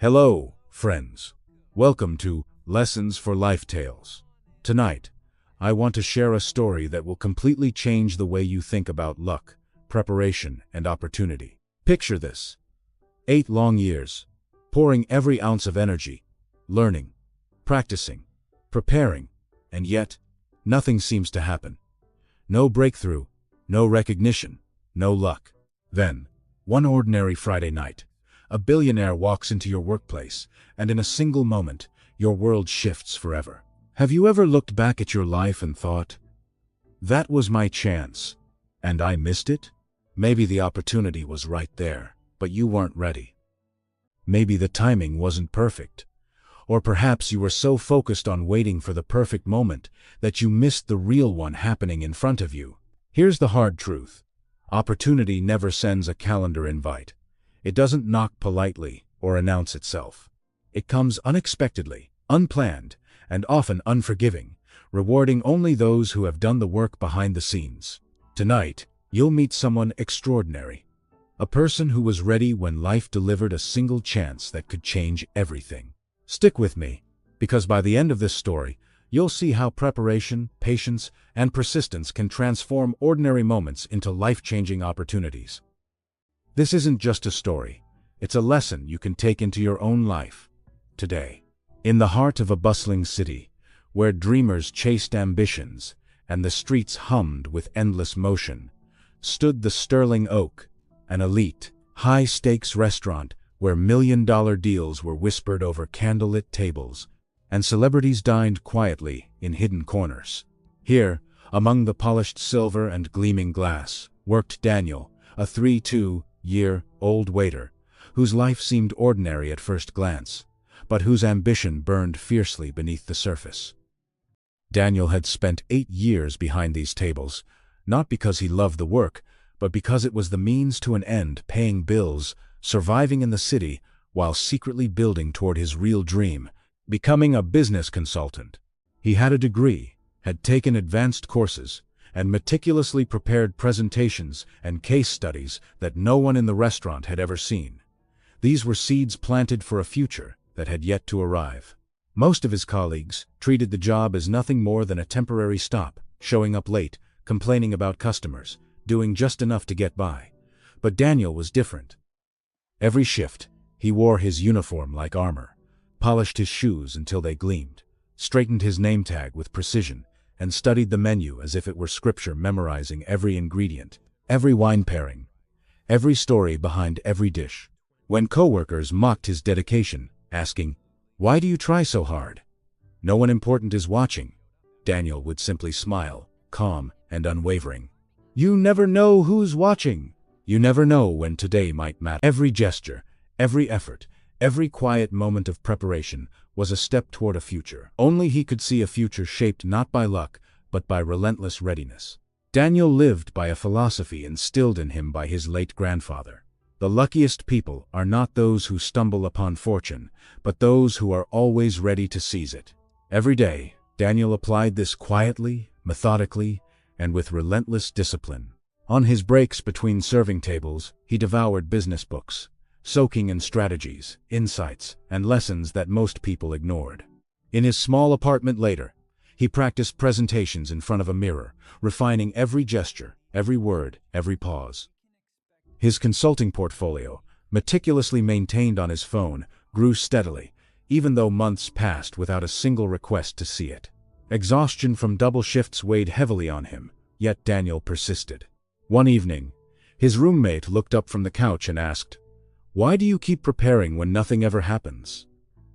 Hello, friends. Welcome to Lessons for Life Tales. Tonight, I want to share a story that will completely change the way you think about luck, preparation, and opportunity. Picture this: 8 long years, pouring every ounce of energy, learning, practicing, preparing, and yet, nothing seems to happen. No breakthrough, no recognition, no luck. Then, one ordinary Friday night, a billionaire walks into your workplace, and in a single moment, your world shifts forever. Have you ever looked back at your life and thought, "That was my chance, and I missed it"? Maybe the opportunity was right there, but you weren't ready. Maybe the timing wasn't perfect. Or perhaps you were so focused on waiting for the perfect moment that you missed the real one happening in front of you. Here's the hard truth: opportunity never sends a calendar invite. It doesn't knock politely or announce itself. It comes unexpectedly, unplanned, and often unforgiving, rewarding only those who have done the work behind the scenes. Tonight, you'll meet someone extraordinary. A person who was ready when life delivered a single chance that could change everything. Stick with me, because by the end of this story, you'll see how preparation, patience, and persistence can transform ordinary moments into life-changing opportunities. This isn't just a story, it's a lesson you can take into your own life. Today, in the heart of a bustling city, where dreamers chased ambitions and the streets hummed with endless motion, stood the Sterling Oak, an elite, high-stakes restaurant where million-dollar deals were whispered over candlelit tables, and celebrities dined quietly in hidden corners. Here, among the polished silver and gleaming glass, worked Daniel, a 32-year-old waiter, whose life seemed ordinary at first glance, but whose ambition burned fiercely beneath the surface. Daniel had spent 8 years behind these tables, not because he loved the work, but because it was the means to an end, paying bills, surviving in the city, while secretly building toward his real dream, becoming a business consultant. He had a degree, had taken advanced courses, and meticulously prepared presentations and case studies that no one in the restaurant had ever seen. These were seeds planted for a future that had yet to arrive. Most of his colleagues treated the job as nothing more than a temporary stop, showing up late, complaining about customers, doing just enough to get by. But Daniel was different. Every shift, he wore his uniform like armor, polished his shoes until they gleamed, straightened his name tag with precision, and studied the menu as if it were scripture, memorizing every ingredient, every wine pairing, every story behind every dish. When coworkers mocked his dedication, asking, "Why do you try so hard? No one important is watching," Daniel would simply smile, calm and unwavering. "You never know who's watching. You never know when today might matter." Every gesture, every effort, every quiet moment of preparation was a step toward a future. Only he could see a future shaped not by luck, but by relentless readiness. Daniel lived by a philosophy instilled in him by his late grandfather. The luckiest people are not those who stumble upon fortune, but those who are always ready to seize it. Every day, Daniel applied this quietly, methodically, and with relentless discipline. On his breaks between serving tables, he devoured business books, soaking in strategies, insights, and lessons that most people ignored. In his small apartment later, he practiced presentations in front of a mirror, refining every gesture, every word, every pause. His consulting portfolio, meticulously maintained on his phone, grew steadily, even though months passed without a single request to see it. Exhaustion from double shifts weighed heavily on him, yet Daniel persisted. One evening, his roommate looked up from the couch and asked, "Why do you keep preparing when nothing ever happens?"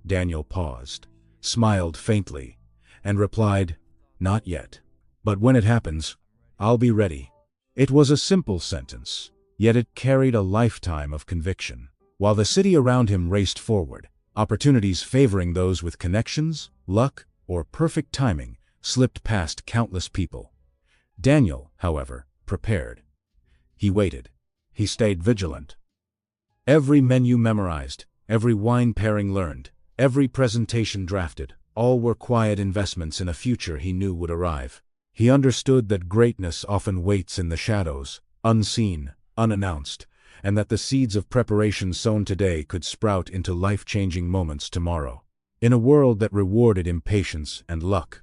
Daniel paused, smiled faintly, and replied, "Not yet. But when it happens, I'll be ready." It was a simple sentence, yet it carried a lifetime of conviction. While the city around him raced forward, opportunities favoring those with connections, luck, or perfect timing slipped past countless people. Daniel, however, prepared. He waited. He stayed vigilant. Every menu memorized, every wine pairing learned, every presentation drafted, all were quiet investments in a future he knew would arrive. He understood that greatness often waits in the shadows, unseen, unannounced, and that the seeds of preparation sown today could sprout into life-changing moments tomorrow. In a world that rewarded impatience and luck,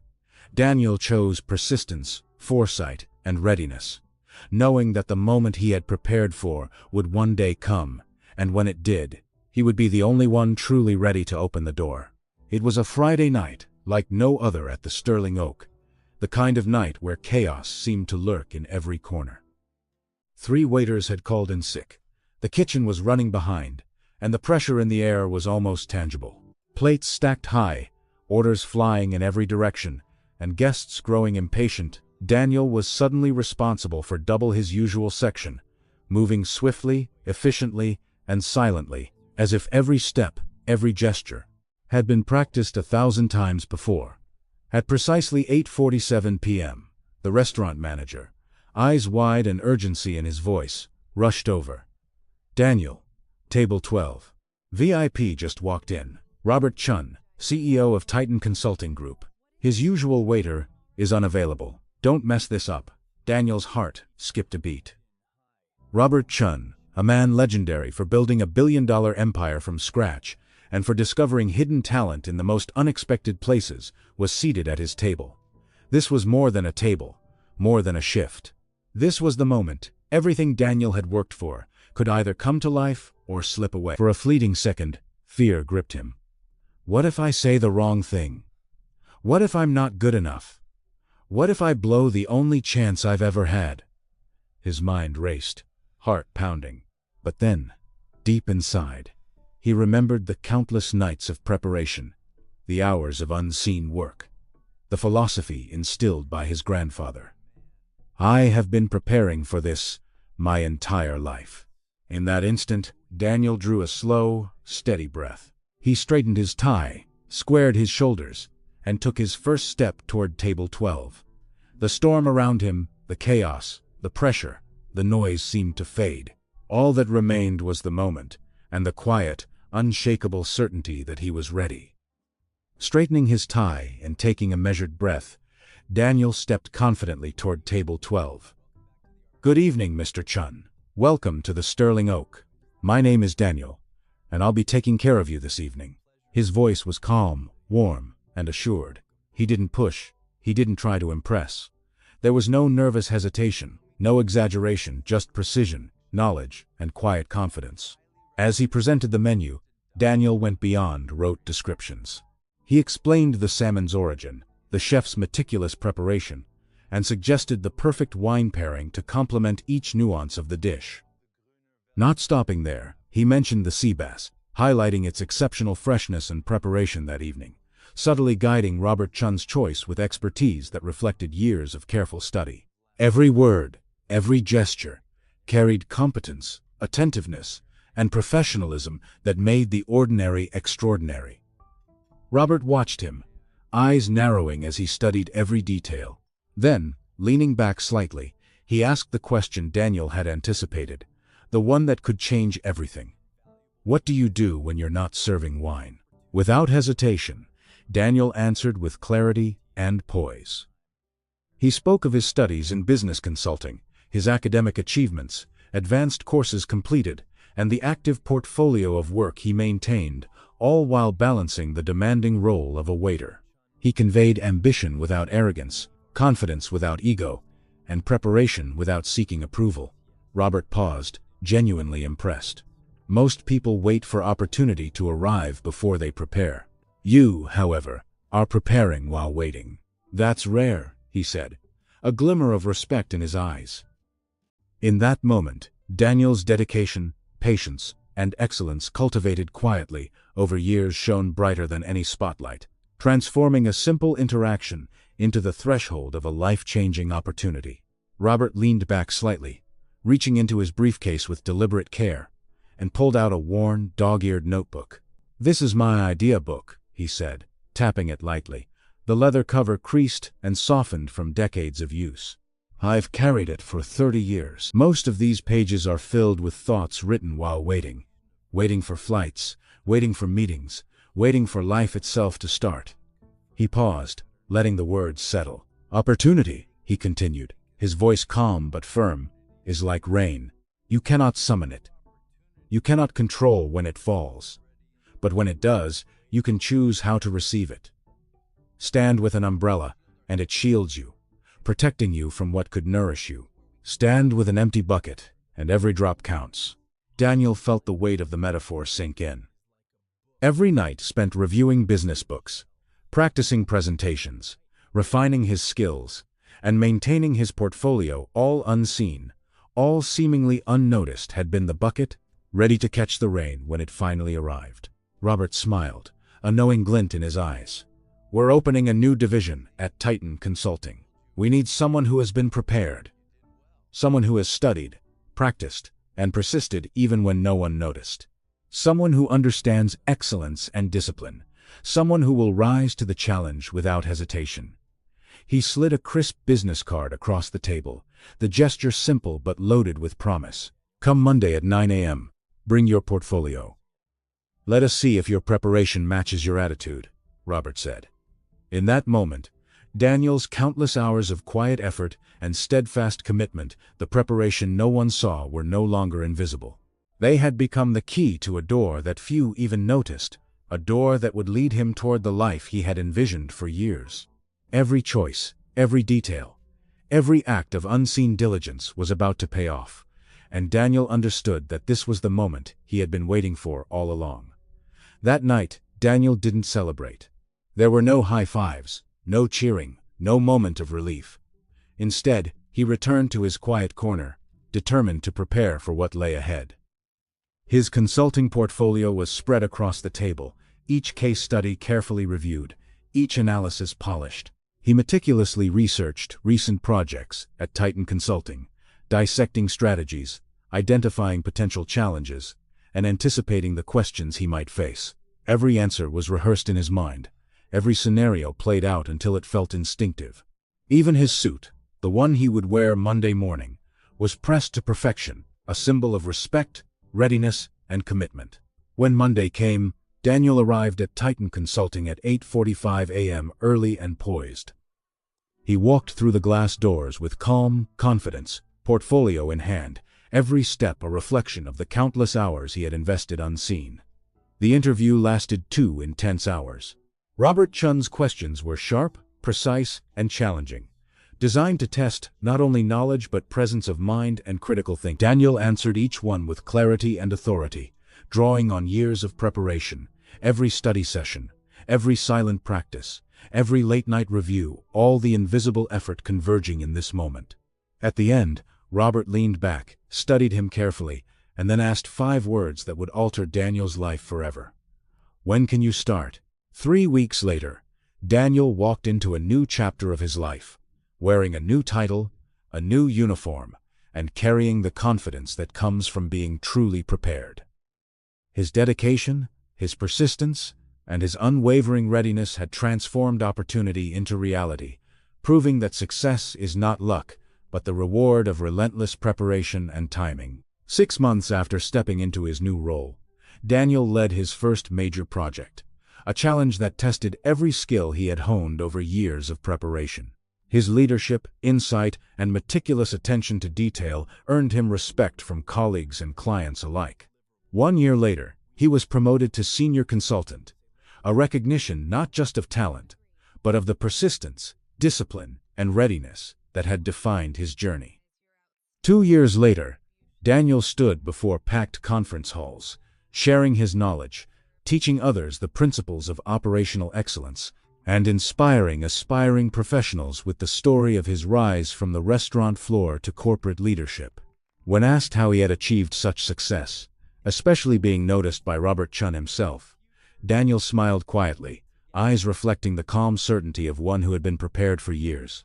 Daniel chose persistence, foresight, and readiness, knowing that the moment he had prepared for would one day come, and when it did, he would be the only one truly ready to open the door. It was a Friday night, like no other at the Sterling Oak, the kind of night where chaos seemed to lurk in every corner. 3 waiters had called in sick. The kitchen was running behind, and the pressure in the air was almost tangible. Plates stacked high, orders flying in every direction, and guests growing impatient. Daniel was suddenly responsible for double his usual section, moving swiftly, efficiently, and silently, as if every step, every gesture, had been practiced 1,000 times before. At precisely 8:47 p.m., the restaurant manager, eyes wide and urgency in his voice, rushed over. "Daniel, table 12. VIP just walked in. Robert Chun, CEO of Titan Consulting Group. His usual waiter is unavailable. Don't mess this up." Daniel's heart skipped a beat. Robert Chun, a man legendary for building a billion-dollar empire from scratch and for discovering hidden talent in the most unexpected places, was seated at his table. This was more than a table, more than a shift. This was the moment. Everything Daniel had worked for could either come to life or slip away. For a fleeting second, fear gripped him. What if I say the wrong thing? What if I'm not good enough? What if I blow the only chance I've ever had? His mind raced, heart pounding. But then, deep inside, he remembered the countless nights of preparation, the hours of unseen work, the philosophy instilled by his grandfather. "I have been preparing for this my entire life." In that instant, Daniel drew a slow, steady breath. He straightened his tie, squared his shoulders, and took his first step toward table 12. The storm around him, the chaos, the pressure, the noise seemed to fade. All that remained was the moment, and the quiet, unshakable certainty that he was ready. Straightening his tie and taking a measured breath, Daniel stepped confidently toward table 12. "Good evening, Mr. Chun. Welcome to the Sterling Oak. My name is Daniel, and I'll be taking care of you this evening." His voice was calm, warm, and assured. He didn't push, he didn't try to impress. There was no nervous hesitation, no exaggeration, just precision, knowledge, and quiet confidence. As he presented the menu, Daniel went beyond rote descriptions. He explained the salmon's origin, the chef's meticulous preparation, and suggested the perfect wine pairing to complement each nuance of the dish. Not stopping there, he mentioned the sea bass, highlighting its exceptional freshness and preparation that evening, subtly guiding Robert Chun's choice with expertise that reflected years of careful study. Every word, every gesture, carried competence, attentiveness, and professionalism that made the ordinary extraordinary. Robert watched him, eyes narrowing as he studied every detail. Then, leaning back slightly, he asked the question Daniel had anticipated, the one that could change everything. "What do you do when you're not serving wine?" Without hesitation, Daniel answered with clarity and poise. He spoke of his studies in business consulting, his academic achievements, advanced courses completed, and the active portfolio of work he maintained, all while balancing the demanding role of a waiter. He conveyed ambition without arrogance, confidence without ego, and preparation without seeking approval. Robert paused, genuinely impressed. Most people wait for opportunity to arrive before they prepare. You, however, are preparing while waiting. "That's rare," he said, a glimmer of respect in his eyes. In that moment, Daniel's dedication, patience, and excellence cultivated quietly over years shone brighter than any spotlight, transforming a simple interaction into the threshold of a life-changing opportunity. Robert leaned back slightly, reaching into his briefcase with deliberate care, and pulled out a worn, dog-eared notebook. "This is my idea book," he said, tapping it lightly, the leather cover creased and softened from decades of use. "I've carried it for 30 years. Most of these pages are filled with thoughts written while waiting. Waiting for flights, waiting for meetings, waiting for life itself to start." He paused, letting the words settle. "Opportunity," he continued, his voice calm but firm, "is like rain. You cannot summon it. You cannot control when it falls. But when it does, you can choose how to receive it. Stand with an umbrella, and it shields you, protecting you from what could nourish you. Stand with an empty bucket, and every drop counts. Daniel felt the weight of the metaphor sink in. Every night spent reviewing business books, practicing presentations, refining his skills, and maintaining his portfolio, all unseen, all seemingly unnoticed, had been the bucket, ready to catch the rain when it finally arrived. Robert smiled, a knowing glint in his eyes. We're opening a new division at Titan Consulting. We need someone who has been prepared. Someone who has studied, practiced, and persisted even when no one noticed. Someone who understands excellence and discipline. Someone who will rise to the challenge without hesitation. He slid a crisp business card across the table, the gesture simple but loaded with promise. Come Monday at 9 a.m. Bring your portfolio. Let us see if your preparation matches your attitude, Robert said. In that moment, Daniel's countless hours of quiet effort and steadfast commitment, the preparation no one saw, were no longer invisible. They had become the key to a door that few even noticed, a door that would lead him toward the life he had envisioned for years. Every choice, every detail, every act of unseen diligence was about to pay off, and Daniel understood that this was the moment he had been waiting for all along. That night, Daniel didn't celebrate. There were no high fives, no cheering, no moment of relief. Instead, he returned to his quiet corner, determined to prepare for what lay ahead. His consulting portfolio was spread across the table, each case study carefully reviewed, each analysis polished. He meticulously researched recent projects at Titan Consulting, dissecting strategies, identifying potential challenges, and anticipating the questions he might face. Every answer was rehearsed in his mind, every scenario played out until it felt instinctive. Even his suit, the one he would wear Monday morning, was pressed to perfection, a symbol of respect, readiness, and commitment. When Monday came, Daniel arrived at Titan Consulting at 8:45 a.m., early and poised. He walked through the glass doors with calm confidence, portfolio in hand, every step a reflection of the countless hours he had invested unseen. The interview lasted 2 intense hours. Robert Chun's questions were sharp, precise, and challenging, designed to test not only knowledge but presence of mind and critical thinking. Daniel answered each one with clarity and authority, drawing on years of preparation, every study session, every silent practice, every late-night review, all the invisible effort converging in this moment. At the end, Robert leaned back, studied him carefully, and then asked 5 words that would alter Daniel's life forever. When can you start? 3 weeks later, Daniel walked into a new chapter of his life, wearing a new title, a new uniform, and carrying the confidence that comes from being truly prepared. His dedication, his persistence, and his unwavering readiness had transformed opportunity into reality, proving that success is not luck, but the reward of relentless preparation and timing. 6 months after stepping into his new role, Daniel led his first major project, a challenge that tested every skill he had honed over years of preparation. His leadership, insight, and meticulous attention to detail earned him respect from colleagues and clients alike. 1 year later, he was promoted to senior consultant, a recognition not just of talent, but of the persistence, discipline, and readiness that had defined his journey. 2 years later, Daniel stood before packed conference halls, sharing his knowledge, teaching others the principles of operational excellence, and inspiring aspiring professionals with the story of his rise from the restaurant floor to corporate leadership. When asked how he had achieved such success, especially being noticed by Robert Chun himself, Daniel smiled quietly, eyes reflecting the calm certainty of one who had been prepared for years.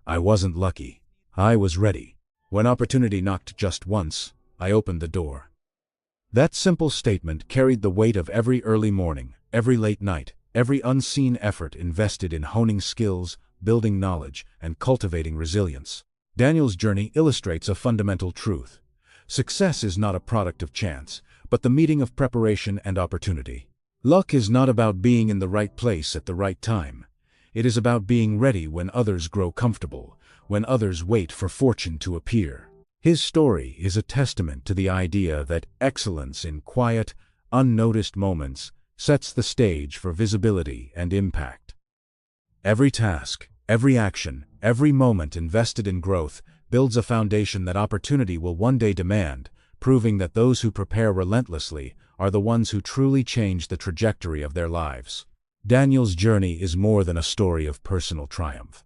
I wasn't lucky. I was ready. When opportunity knocked just once, I opened the door. That simple statement carried the weight of every early morning, every late night, every unseen effort invested in honing skills, building knowledge, and cultivating resilience. Daniel's journey illustrates a fundamental truth. Success is not a product of chance, but the meeting of preparation and opportunity. Luck is not about being in the right place at the right time. It is about being ready when others grow comfortable, when others wait for fortune to appear. His story is a testament to the idea that excellence in quiet, unnoticed moments sets the stage for visibility and impact. Every task, every action, every moment invested in growth builds a foundation that opportunity will one day demand, proving that those who prepare relentlessly are the ones who truly change the trajectory of their lives. Daniel's journey is more than a story of personal triumph.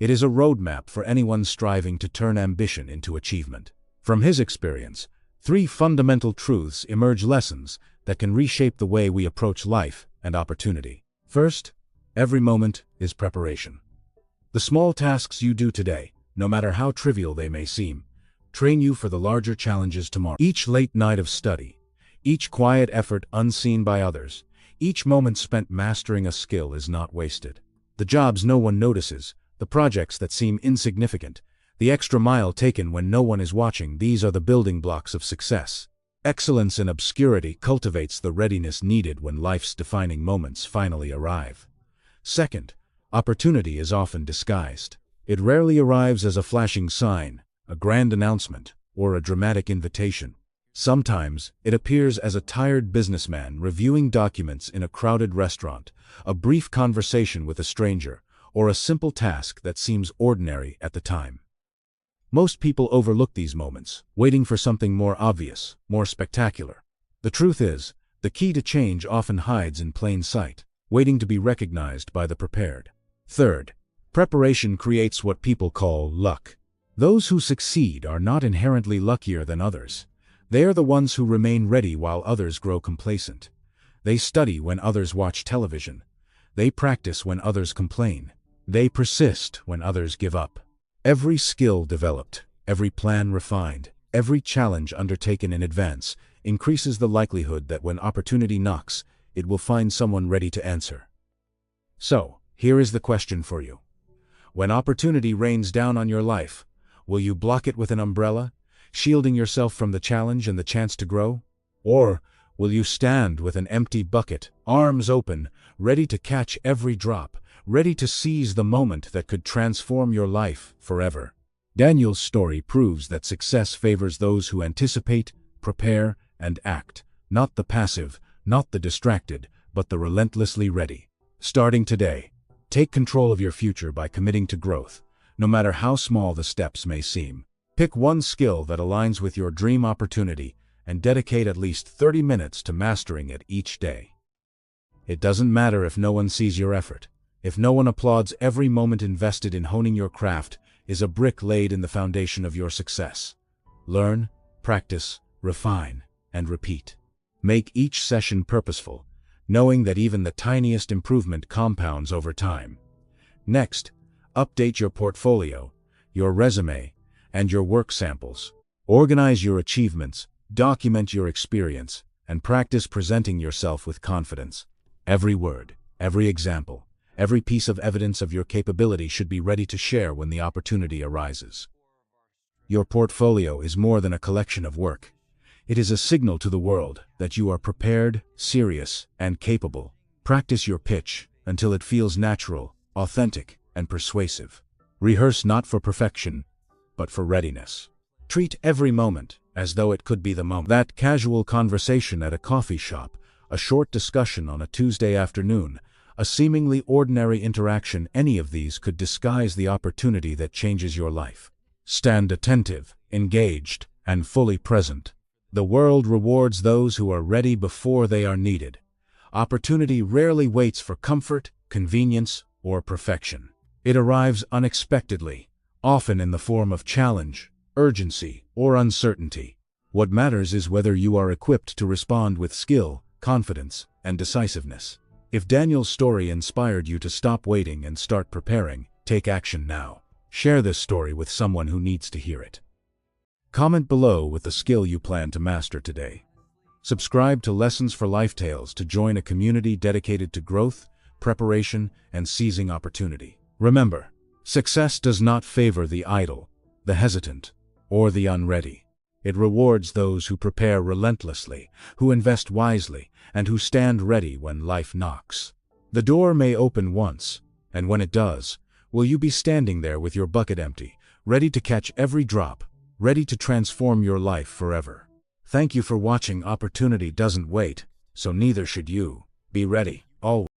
It is a roadmap for anyone striving to turn ambition into achievement. From his experience, 3 fundamental truths emerge: lessons that can reshape the way we approach life and opportunity. First, every moment is preparation. The small tasks you do today, no matter how trivial they may seem, train you for the larger challenges tomorrow. Each late night of study, each quiet effort unseen by others, each moment spent mastering a skill is not wasted. The jobs no one notices, the projects that seem insignificant, the extra mile taken when no one is watching, these are the building blocks of success. Excellence in obscurity cultivates the readiness needed when life's defining moments finally arrive. Second, opportunity is often disguised. It rarely arrives as a flashing sign, a grand announcement, or a dramatic invitation. Sometimes, it appears as a tired businessman reviewing documents in a crowded restaurant, a brief conversation with a stranger, or a simple task that seems ordinary at the time. Most people overlook these moments, waiting for something more obvious, more spectacular. The truth is, the key to change often hides in plain sight, waiting to be recognized by the prepared. Third, preparation creates what people call luck. Those who succeed are not inherently luckier than others. They are the ones who remain ready while others grow complacent. They study when others watch television. They practice when others complain. They persist when others give up. Every skill developed, every plan refined, every challenge undertaken in advance increases the likelihood that when opportunity knocks, it will find someone ready to answer. So, here is the question for you. When opportunity rains down on your life, will you block it with an umbrella, shielding yourself from the challenge and the chance to grow? Or will you stand with an empty bucket, arms open, ready to catch every drop, ready to seize the moment that could transform your life forever? Daniel's story proves that success favors those who anticipate, prepare, and act, not the passive, not the distracted, but the relentlessly ready. Starting today, take control of your future by committing to growth, no matter how small the steps may seem. Pick one skill that aligns with your dream opportunity and dedicate at least 30 minutes to mastering it each day. It doesn't matter if no one sees your effort. If no one applauds, every moment invested in honing your craft is a brick laid in the foundation of your success. Learn, practice, refine, and repeat. Make each session purposeful, knowing that even the tiniest improvement compounds over time. Next, update your portfolio, your resume, and your work samples. Organize your achievements, document your experience, and practice presenting yourself with confidence. Every word, every example, every piece of evidence of your capability should be ready to share when the opportunity arises. Your portfolio is more than a collection of work. It is a signal to the world that you are prepared, serious, and capable. Practice your pitch until it feels natural, authentic, and persuasive. Rehearse not for perfection, but for readiness. Treat every moment as though it could be the moment. That casual conversation at a coffee shop, a short discussion on a Tuesday afternoon, a seemingly ordinary interaction, any of these could disguise the opportunity that changes your life. Stand attentive, engaged, and fully present. The world rewards those who are ready before they are needed. Opportunity rarely waits for comfort, convenience, or perfection. It arrives unexpectedly, often in the form of challenge, urgency, or uncertainty. What matters is whether you are equipped to respond with skill, confidence, and decisiveness. If Daniel's story inspired you to stop waiting and start preparing, take action now. Share this story with someone who needs to hear it. Comment below with the skill you plan to master today. Subscribe to Lessons for Life Tales to join a community dedicated to growth, preparation, and seizing opportunity. Remember, success does not favor the idle, the hesitant, or the unready. It rewards those who prepare relentlessly, who invest wisely, and who stand ready when life knocks. The door may open once, and when it does, will you be standing there with your bucket empty, ready to catch every drop, ready to transform your life forever. Thank you for watching. Opportunity doesn't wait, so neither should you. Be ready, always.